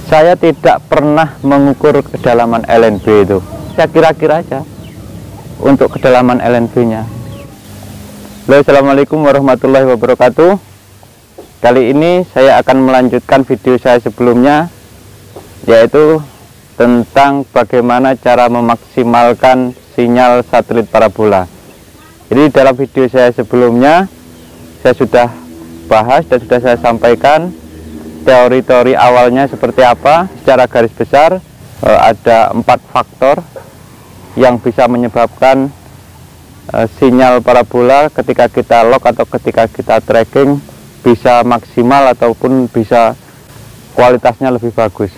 Saya tidak pernah mengukur kedalaman LNB itu. Saya kira-kira aja untuk kedalaman LNB-nya. Assalamualaikum warahmatullahi wabarakatuh. Kali ini saya akan melanjutkan video saya sebelumnya, yaitu tentang bagaimana cara memaksimalkan sinyal satelit parabola. Jadi dalam video saya sebelumnya saya sudah bahas dan sudah saya sampaikan teori-teori awalnya seperti apa. Secara garis besar ada 4 faktor yang bisa menyebabkan sinyal parabola ketika kita lock atau ketika kita tracking bisa maksimal ataupun bisa kualitasnya lebih bagus.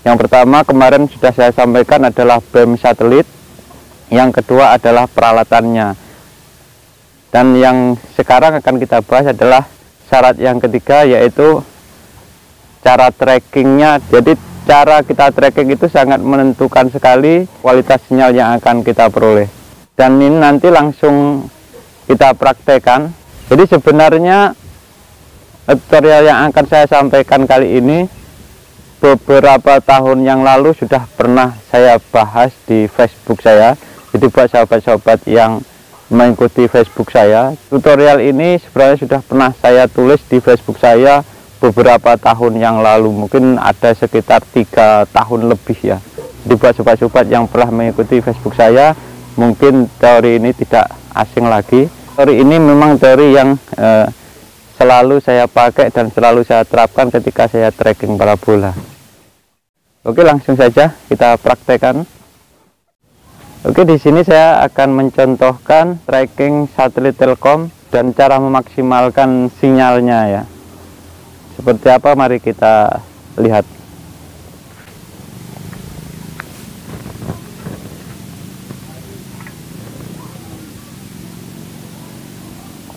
Yang pertama kemarin sudah saya sampaikan adalah BEM satelit. Yang kedua adalah peralatannya. Dan yang sekarang akan kita bahas adalah syarat yang ketiga, yaitu cara trackingnya. Jadi cara kita tracking itu sangat menentukan sekali kualitas sinyal yang akan kita peroleh. Dan ini nanti langsung kita praktekkan. Jadi sebenarnya tutorial yang akan saya sampaikan kali ini beberapa tahun yang lalu sudah pernah saya bahas di Facebook saya. Jadi buat sahabat-sahabat yang mengikuti Facebook saya, tutorial ini sebenarnya sudah pernah saya tulis di Facebook saya beberapa tahun yang lalu, mungkin ada sekitar 3 tahun lebih ya. Jadi buat sobat-sobat yang pernah mengikuti Facebook saya, mungkin teori ini tidak asing lagi. Teori ini memang teori yang selalu saya pakai dan selalu saya terapkan ketika saya tracking parabola. Oke, langsung saja kita praktekkan. Oke, di sini saya akan mencontohkan tracking satelit Telkom dan cara memaksimalkan sinyalnya ya. Seperti apa, mari kita lihat.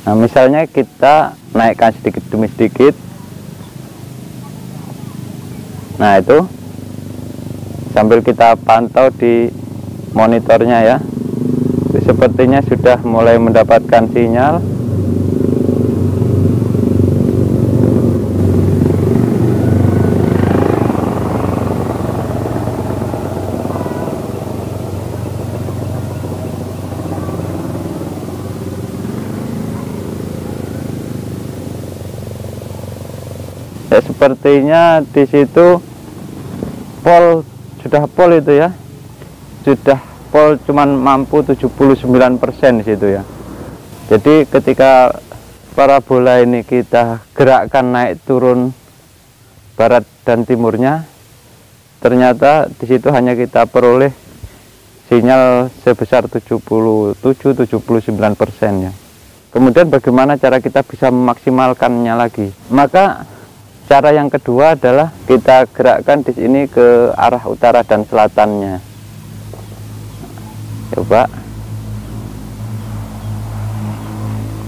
Nah, misalnya kita naikkan sedikit demi sedikit. Nah, itu sambil kita pantau di monitornya ya. Sepertinya sudah mulai mendapatkan sinyal. Ya, sepertinya di situ sudah pol itu ya. Sudah pol cuman mampu 79% di situ ya. Jadi ketika parabola ini kita gerakkan naik turun barat dan timurnya, ternyata di situ hanya kita peroleh sinyal sebesar 77-79% ya. Kemudian bagaimana cara kita bisa memaksimalkannya lagi? Maka cara yang kedua adalah kita gerakkan di sini ke arah utara dan selatannya. Coba.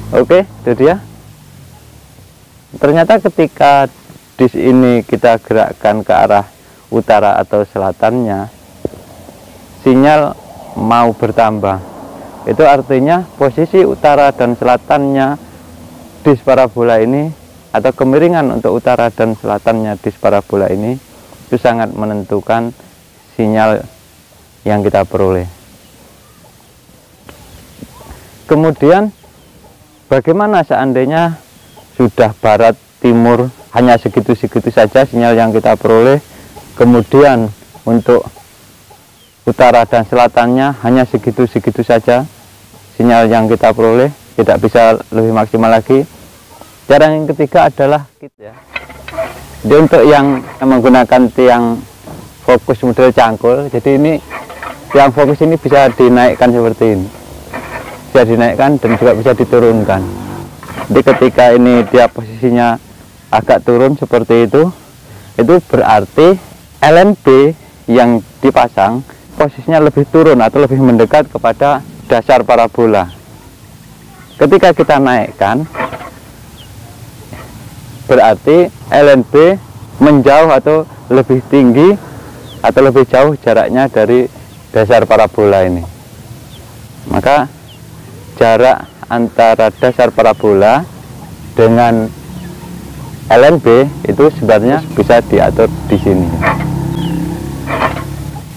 Oke, itu dia. Ternyata ketika di sini kita gerakkan ke arah utara atau selatannya, sinyal mau bertambah. Itu artinya posisi utara dan selatannya disk parabola ini, atau kemiringan untuk utara dan selatannya disk parabola ini, itu sangat menentukan sinyal yang kita peroleh. Kemudian bagaimana seandainya sudah barat timur hanya segitu-segitu saja sinyal yang kita peroleh, kemudian untuk utara dan selatannya hanya segitu-segitu saja sinyal yang kita peroleh, tidak bisa lebih maksimal lagi. Cara yang ketiga adalah kit ya. Jadi untuk yang menggunakan tiang fokus model cangkul, jadi ini tiang fokus ini bisa dinaikkan seperti ini. Bisa dinaikkan dan juga bisa diturunkan. Jadi ketika ini dia posisinya agak turun seperti itu berarti LNB yang dipasang posisinya lebih turun atau lebih mendekat kepada dasar parabola. Ketika kita naikkan, berarti LNB menjauh atau lebih tinggi atau lebih jauh jaraknya dari dasar parabola ini. Maka jarak antara dasar parabola dengan LNB itu sebenarnya bisa diatur di sini.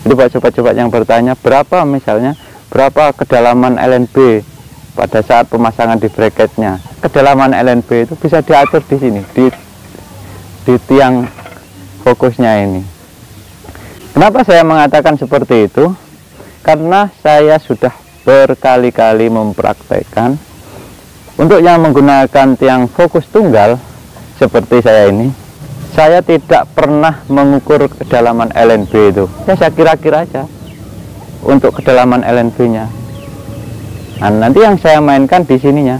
Jadi buat sobat-sobat yang bertanya berapa misalnya berapa kedalaman LNB pada saat pemasangan di bracketnya, kedalaman LNB itu bisa diatur di sini di tiang fokusnya ini. Kenapa saya mengatakan seperti itu? Karena saya sudah berkali-kali mempraktekkan untuk yang menggunakan tiang fokus tunggal seperti saya ini, saya tidak pernah mengukur kedalaman LNB itu. Saya kira-kira aja untuk kedalaman LNB-nya. Nah, nanti yang saya mainkan di sininya,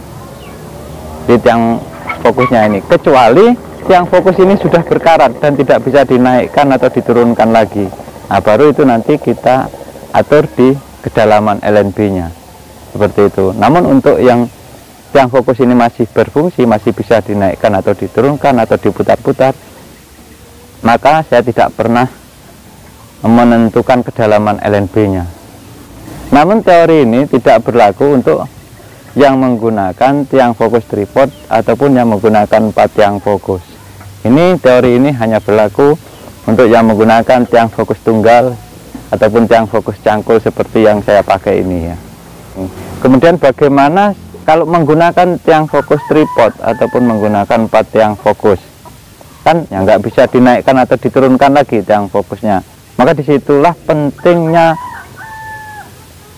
di tiang fokusnya ini. Kecuali tiang fokus ini sudah berkarat dan tidak bisa dinaikkan atau diturunkan lagi. Nah, baru itu nanti kita atur di kedalaman LNB-nya. Seperti itu. Namun untuk yang tiang fokus ini masih berfungsi, masih bisa dinaikkan atau diturunkan atau diputar-putar, maka saya tidak pernah menentukan kedalaman LNB-nya. Namun teori ini tidak berlaku untuk yang menggunakan tiang fokus tripod ataupun yang menggunakan 4 tiang fokus. Ini teori ini hanya berlaku untuk yang menggunakan tiang fokus tunggal ataupun tiang fokus cangkul seperti yang saya pakai ini ya. Kemudian bagaimana kalau menggunakan tiang fokus tripod ataupun menggunakan 4 tiang fokus, kan ya nggak bisa dinaikkan atau diturunkan lagi tiang fokusnya. Maka disitulah pentingnya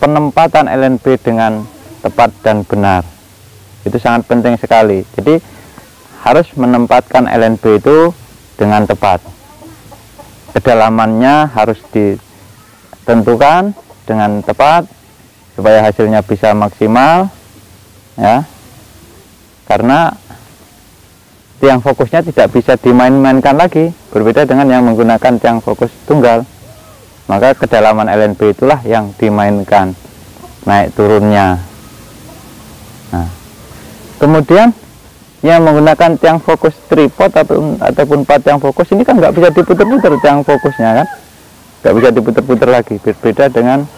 penempatan LNB dengan tepat dan benar. Itu sangat penting sekali. Jadi harus menempatkan LNB itu dengan tepat. Kedalamannya harus ditentukan dengan tepat supaya hasilnya bisa maksimal. Ya, karena tiang fokusnya tidak bisa dimain-mainkan lagi, berbeda dengan yang menggunakan tiang fokus tunggal. Maka kedalaman LNB itulah yang dimainkan, naik turunnya. Nah, kemudian yang menggunakan tiang fokus tripod ataupun 4 tiang fokus ini kan nggak bisa diputar-putar tiang fokusnya kan, nggak bisa diputar-putar lagi, berbeda dengan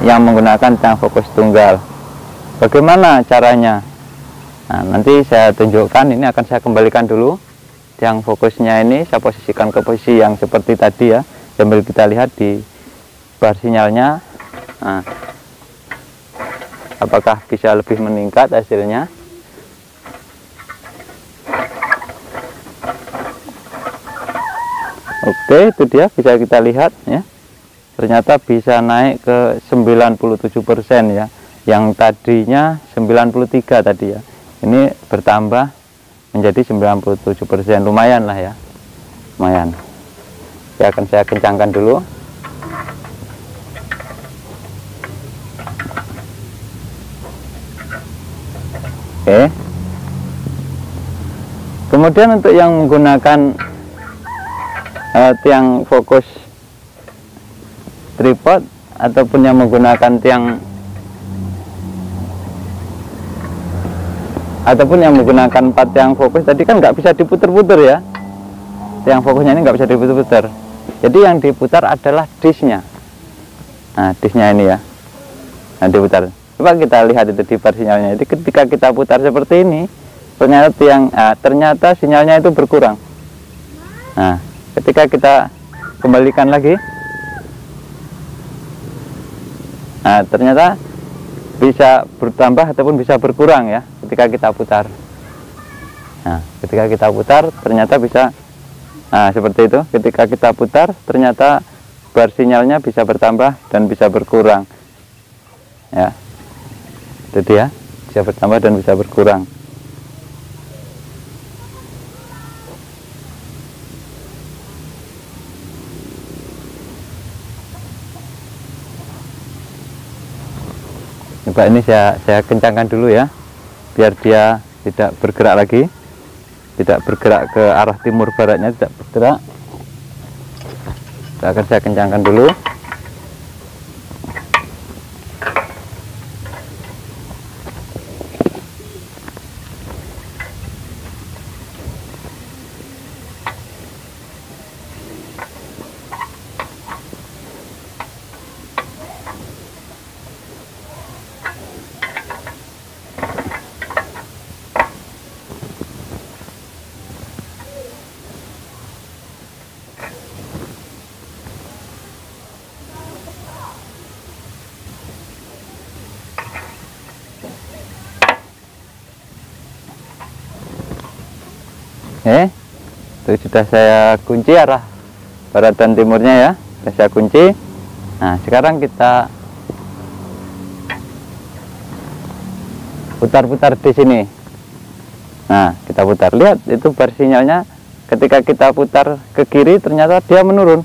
yang menggunakan tiang fokus tunggal. Bagaimana caranya? Nah, nanti saya tunjukkan. Ini akan saya kembalikan dulu tiang fokusnya ini, saya posisikan ke posisi yang seperti tadi ya, sambil kita lihat di bar sinyalnya. Nah, apakah bisa lebih meningkat hasilnya? Oke, itu dia, bisa kita lihat ya. Ternyata bisa naik ke 97% ya. Yang tadinya 93 tadi ya, ini bertambah menjadi 97%. Lumayan lah ya, lumayan. Saya kencangkan dulu. Oke. Kemudian untuk yang menggunakan tiang fokus tripod ataupun yang menggunakan tiang menggunakan 4 tiang fokus tadi kan nggak bisa diputer-puter ya, tiang fokusnya ini nggak bisa diputer-puter. Jadi yang diputar adalah disknya. Nah, disknya ini ya, nah diputar. Coba kita lihat itu di bar sinyalnya. Jadi ketika kita putar seperti ini, ternyata sinyalnya itu berkurang. Nah, ketika kita kembalikan lagi, nah ternyata bisa bertambah ataupun bisa berkurang ya ketika kita putar. Nah, ketika kita putar ternyata bisa, nah seperti itu. Ketika kita putar ternyata bar sinyalnya bisa bertambah dan bisa berkurang ya. Itu dia, bisa bertambah dan bisa berkurang. Coba ini saya kencangkan dulu ya, biar dia tidak bergerak lagi, tidak bergerak ke arah timur baratnya, tidak bergerak. Akan saya kencangkan dulu. Itu sudah saya kunci arah barat dan timurnya ya, sudah saya kunci. Nah sekarang kita putar-putar di sini. Nah kita putar, lihat itu bar sinyalnya ketika kita putar ke kiri ternyata dia menurun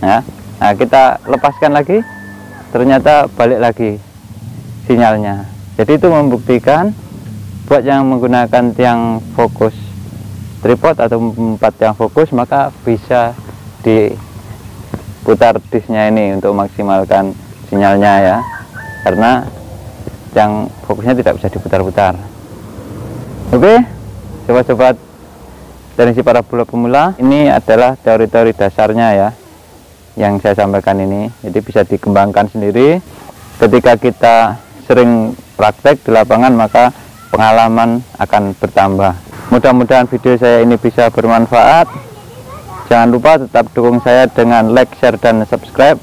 ya. Nah kita lepaskan lagi, ternyata balik lagi sinyalnya. Jadi itu membuktikan buat yang menggunakan tiang fokus tripod atau 4 tiang fokus, maka bisa diputar disnya ini untuk maksimalkan sinyalnya ya, karena tiang fokusnya tidak bisa diputar-putar. Oke sobat-sobat teknisi parabola pemula, ini adalah teori-teori dasarnya ya yang saya sampaikan ini. Jadi bisa dikembangkan sendiri. Ketika kita sering praktek di lapangan, maka pengalaman akan bertambah. Mudah-mudahan video saya ini bisa bermanfaat. Jangan lupa tetap dukung saya dengan like, share, dan subscribe.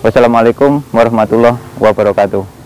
Wassalamualaikum warahmatullahi wabarakatuh.